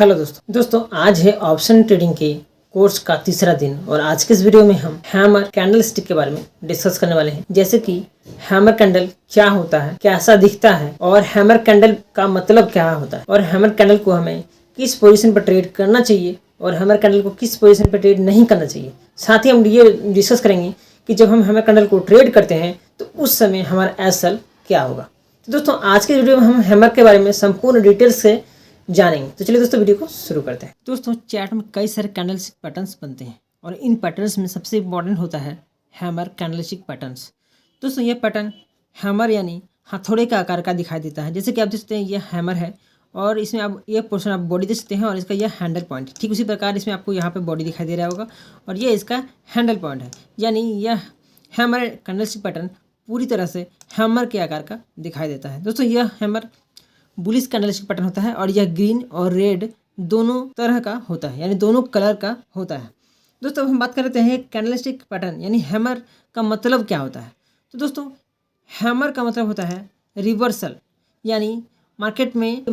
Hello दोस्तों आज है ऑप्शन ट्रेडिंग के कोर्स का तीसरा दिन और आज के इस वीडियो में हम हैमर कैंडल स्टिक के बारे में डिस्कस करने वाले हैं। जैसे कि हैमर कैंडल क्या होता है, कैसा दिखता है और हैमर कैंडल का मतलब क्या होता है और हैमर कैंडल को हमें किस पोजीशन पर ट्रेड करना चाहिए और हैमर कैंडल को किस पोजीशन पर ट्रेड नहीं करना चाहिए। साथ ही हम ये डिस्कस करेंगे कि जब हम हैमर कैंडल को ट्रेड करते हैं तो उस समय हमारा एसएल क्या होगा। तो दोस्तों आज के वीडियो में हम हैमर के बारे में संपूर्ण डिटेल से जानेंगे। तो चलिए दोस्तों वीडियो को शुरू करते हैं। दोस्तों चार्ट में कई सारे कैंडलस्टिक पैटर्न्स बनते हैं और इन पैटर्न्स में सबसे इंपॉर्टेंट होता है हैमर कैंडलस्टिक पैटर्न्स। दोस्तों ये पैटर्न हैमर यानी हथौड़े का आकार का दिखाई देता है। जैसे कि आप देख सकते हैं ये हैमर है और इसमें आप ये पोर्शन आप बॉडी देख सकते हैं और इसका यह हैंडल पॉइंट, ठीक उसी प्रकार इसमें आपको यहाँ पे बॉडी दिखाई दे रहा होगा और ये इसका हैंडल पॉइंट है। यानी यह हैमर कैंडलस्टिक पैटर्न पूरी तरह से हैमर के आकार का दिखाई देता है। दोस्तों यह हैमर बुलिश कैंडलस्टिक पैटर्न होता है और यह ग्रीन और रेड दोनों तरह का होता है, यानी दोनों कलर का होता है। दोस्तों हम बात कर रहे हैं कैंडलस्टिक पैटर्न यानी हैमर का मतलब क्या होता है। तो दोस्तों हैमर का मतलब होता है रिवर्सल, यानी मार्केट में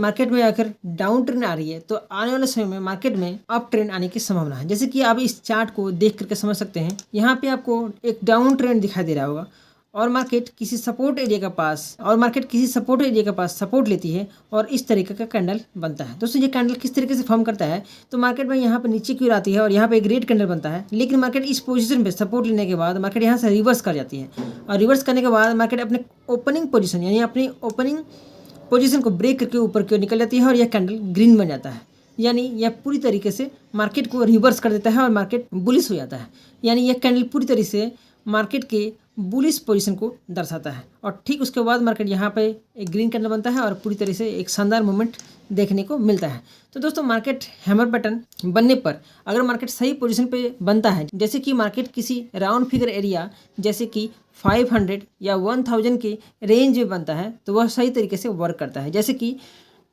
अगर डाउन ट्रेंड आ रही है तो आने वाले समय में मार्केट में अप ट्रेंड आने की संभावना है। जैसे कि आप इस चार्ट को देख करके समझ सकते हैं, यहाँ पे आपको एक डाउन ट्रेंड दिखाई दे रहा होगा और मार्केट किसी सपोर्ट एरिया के पास सपोर्ट लेती है और इस तरीके का कैंडल बनता है। दोस्तों ये कैंडल किस तरीके से फॉर्म करता है, तो मार्केट में यहाँ पे नीचे की ओर आती है और यहाँ पे एक रेड कैंडल बनता है, लेकिन मार्केट इस पोजीशन पे सपोर्ट लेने के बाद मार्केट यहाँ से रिवर्स कर जाती है और रिवर्स करने के बाद मार्केट अपने ओपनिंग पोजीशन को ब्रेक करके ऊपर की ओर निकल जाती है और यह कैंडल ग्रीन बन जाता है। यानी यह पूरी तरीके से मार्केट को रिवर्स कर देता है और मार्केट बुलिश हो जाता है। यानी यह कैंडल पूरी तरीके से मार्केट के बुलिश पोजीशन को दर्शाता है और ठीक उसके बाद मार्केट यहाँ पे एक ग्रीन कैंडल बनता है और पूरी तरह से एक शानदार मूवमेंट देखने को मिलता है। तो दोस्तों मार्केट हैमर पैटर्न बनने पर अगर मार्केट सही पोजीशन पे बनता है, जैसे कि मार्केट किसी राउंड फिगर एरिया जैसे कि 500 या 1000 के रेंज में बनता है तो वह सही तरीके से वर्क करता है। जैसे कि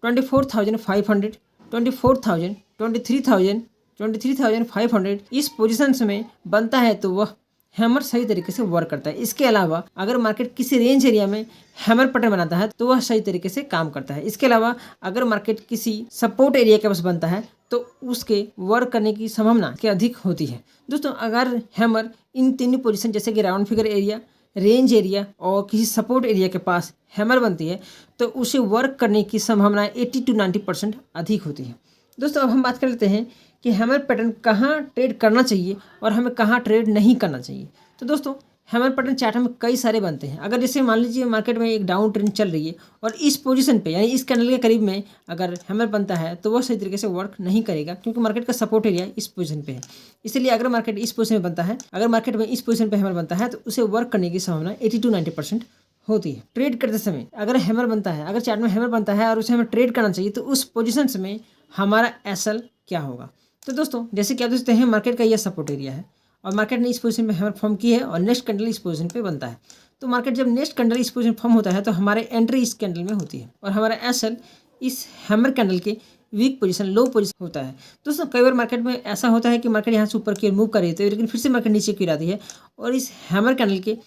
24,500, 24,000, 23,000, 23,500 इस पोजीशन में बनता है तो वह हैमर सही तरीके से वर्क करता है। इसके अलावा अगर मार्केट किसी रेंज एरिया में हैमर पैटर्न बनाता है तो वह सही तरीके से काम करता है। इसके अलावा अगर मार्केट किसी सपोर्ट एरिया के पास बनता है तो उसके वर्क करने की संभावना के अधिक होती है। दोस्तों अगर हैमर इन तीनों पोजीशन जैसे कि round figure area, range area और किसी सपोर्ट एरिया के पास हैमर बनती है तो उसे वर्क करने की संभावना 80 to 90% अधिक होती है। दोस्तों अब हम बात कर लेते हैं कि हैमर पैटर्न कहाँ ट्रेड करना चाहिए और हमें कहाँ ट्रेड नहीं करना चाहिए। तो दोस्तों हैमर पैटर्न चार्ट में कई सारे बनते हैं। अगर जैसे मान लीजिए मार्केट में एक डाउन ट्रेंड चल रही है और इस पोजीशन पे यानी इस कैंडल के करीब में अगर हैमर बनता है तो वह सही तरीके से वर्क नहीं करेगा, क्योंकि मार्केट का सपोर्ट एरिया इस पोजीशन पे है। इसलिए अगर मार्केट इस पोजीशन में बनता है, अगर मार्केट में इस पोजीशन पे हैमर बनता है तो उसे वर्क करने की संभावना 80 to 90% होती है। ट्रेड करते समय अगर हैमर बनता है, अगर चार्ट में हैमर बनता है और उसे हमें ट्रेड करना चाहिए तो उस पोजीशन में हमारा एसएल क्या होगा। तो दोस्तों जैसे कि आप देखते हैं मार्केट का यह सपोर्ट एरिया है और मार्केट ने इस पोजीशन में हैमर फॉर्म की है और नेक्स्ट कैंडल इस पोजीशन पे बनता है। तो मार्केट जब नेक्स्ट कैंडल इस पोजीशन फॉर्म होता है तो हमारे एंट्री इस कैंडल में होती है और हमारा एसएल इस हैमर कैंडल के वीक पोजीशन, लो पोजीशन होता है। दोस्तों कई बार मार्केट में ऐसा होता है कि मार्केट यहाँ से ऊपर की ओर मूव कर रही है लेकिन फिर से मार्केट नीचे की ओर आती है और इस हैमर कैंडल के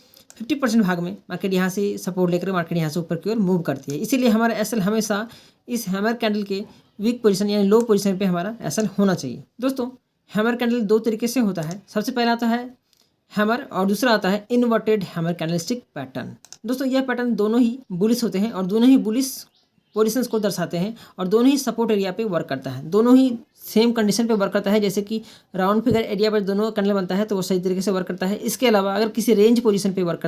50% भाग में मार्केट यहाँ से सपोर्ट लेकर मार्केट यहाँ से ऊपर की ओर मूव करती है। इसीलिए हमारा एसएल हमेशा इस हैमर कैंडल के वीक पोजीशन यानी लो पोजीशन पे हमारा एसएल होना चाहिए। दोस्तों हैमर कैंडल दो तरीके से होता है। सबसे पहला आता है हैमर और दूसरा आता है इन्वर्टेड हैमर कैंडलस्टिक पैटर्न। दोस्तों यह पैटर्न दोनों ही बुलिश होते हैं और दोनों ही बुलिश पोजीशंस को दर्शाते हैं और दोनों ही सपोर्ट एरिया पे वर्क करता है। दोनों ही सेम कंडीशन पे वर्क करता है। जैसे कि राउंड फिगर एरिया पर दोनों कैंडल बनता है तो वो सही तरीके से वर्क करता है। इसके अलावा अगर किसी रेंज पोजीशन पे वर्क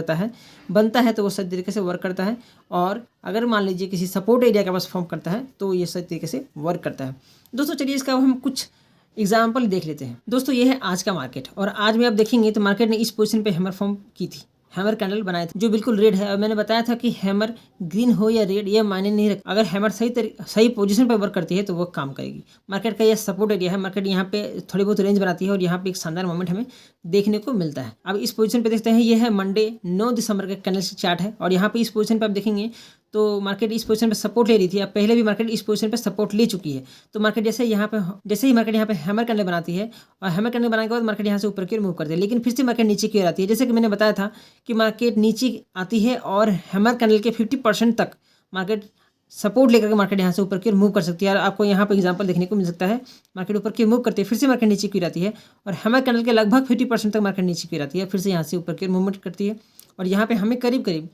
बनता है तो वो सही तरीके से वर्क करता है और अगर मान लीजिए किसी सपोर्ट एरिया के पास फॉर्म करता है तो ये सही तरीके से वर्क करता है। दोस्तों चलिए इसका हम कुछ एग्जाम्पल देख लेते हैं। दोस्तों ये है आज का मार्केट और आज में आप देखेंगे तो मार्केट ने इस पोजीशन पे हैमर फॉर्म की थी, हैमर कैंडल बनाए थे जो बिल्कुल रेड है और मैंने बताया था कि हैमर ग्रीन हो या रेड यह मायने नहीं रखता। अगर हैमर सही पोजीशन पर वर्क करती है तो वो काम करेगी। मार्केट का यह सपोर्ट एरिया है, मार्केट यहाँ पे थोड़ी बहुत रेंज बनाती है और यहाँ पे एक शानदार मोमेंट हमें देखने को मिलता है। अब इस पोजीशन पे देखते हैं, यह है मंडे 9 दिसंबर का कैंडलस्टिक चार्ट है और यहाँ पे इस पोजीशन पे आप देखेंगे तो मार्केट इस पोजीशन पे सपोर्ट ले रही थी। अब पहले भी मार्केट इस पोजीशन पे सपोर्ट ले चुकी है। तो मार्केट जैसे ही मार्केट यहाँ पे हैमर कैंडल बनाती है और हैमर कैंडल बनाने के बाद मार्केट यहाँ से ऊपर की ओर मूव करती है, लेकिन फिर से मार्केट नीचे की ओर आती है। जैसे कि मैंने बताया था कि मार्केट नीचे आती है और हैमर कैंडल के 50% तक मार्केट सपोर्ट लेकर के मार्केट यहाँ से ऊपर की ओर मूव कर सकती है। और आपको यहाँ पे एग्जांपल देखने को मिल सकता है, मार्केट ऊपर की मूव करती है, फिर से मार्केट नीचे की ओर आती है और हैमर कैंडल के लगभग 50% तक मार्केट नीचे की ओर आती है, फिर से यहाँ से ऊपर की ओर मूवमेंट करती है। और यहाँ पे हमें करीब करीब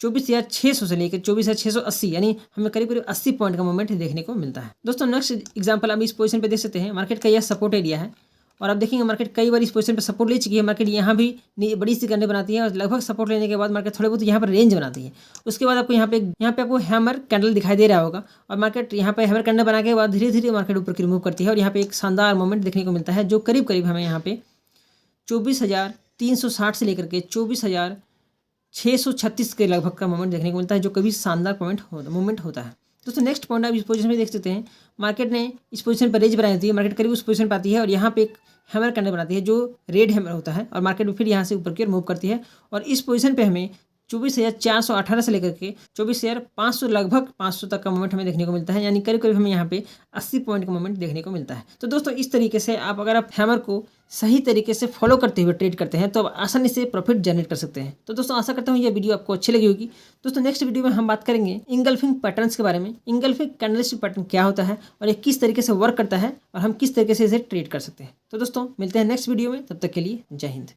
24,600 से लेकर 24,680 यानी हमें करीब करीब 80 पॉइंट का मूवमेंट देखने को मिलता है। दोस्तों नेक्स्ट एग्जांपल आप इस पोजीशन पे देख सकते हैं, मार्केट का यह सपोर्ट एरिया है और आप देखेंगे मार्केट कई बार इस पोजीशन पे सपोर्ट ले चुकी है। मार्केट यहाँ भी बड़ी सी कैंडल बनाती है और लगभग सपोर्ट लेने के बाद मार्केट थोड़े बहुत यहाँ पर रेंज बनाती है। उसके बाद आपको यहाँ पे आपको हैमर कैंडल दिखाई दे रहा होगा और मार्केट यहाँ पे हैमर कैंडल बना के बाद धीरे धीरे मार्केट ऊपर की रिमूव करती है और यहाँ पे एक शानदार मूवमेंट देखने को मिलता है जो करीब करीब हमें यहाँ पे 24,360 से लेकर के 24,636 के लगभग का मूवमेंट देखने को मिलता है, जो कभी शानदार मूवमेंट होता है। दोस्तों नेक्स्ट पॉइंट आप इस पोजीशन में देख सकते हैं, मार्केट ने इस पोजीशन पर रेंज बनाई होती है, मार्केट करीब उस पोजीशन पर आती है और यहाँ पे एक हैमर कैंडल बनाती है जो रेड हैमर होता है और मार्केट फिर यहाँ से ऊपर की ओर मूव करती है और इस पोजीशन पे हमें 24,418 से लेकर के 24,500 लगभग 500 तक का मूवमेंट हमें देखने को मिलता है, यानी करीब करीब हमें यहाँ पे 80 पॉइंट का मूवमेंट देखने को मिलता है। तो दोस्तों इस तरीके से अगर आप हैमर को सही तरीके से फॉलो करते हुए ट्रेड करते हैं तो आप आसानी से प्रॉफिट जनरेट कर सकते हैं। तो दोस्तों आशा करता हूँ यह वीडियो आपको अच्छी लगी होगी। दोस्तों नेक्स्ट वीडियो में हम बात करेंगे इंगल्फिंग पैटर्न्स के बारे में, इंगल्फिंग कैंडलस्टिक पैटर्न क्या होता है और ये किस तरीके से वर्क करता है और हम किस तरीके से इसे ट्रेड कर सकते हैं। तो दोस्तों मिलते हैं नेक्स्ट वीडियो में, तब तक के लिए जय हिंद।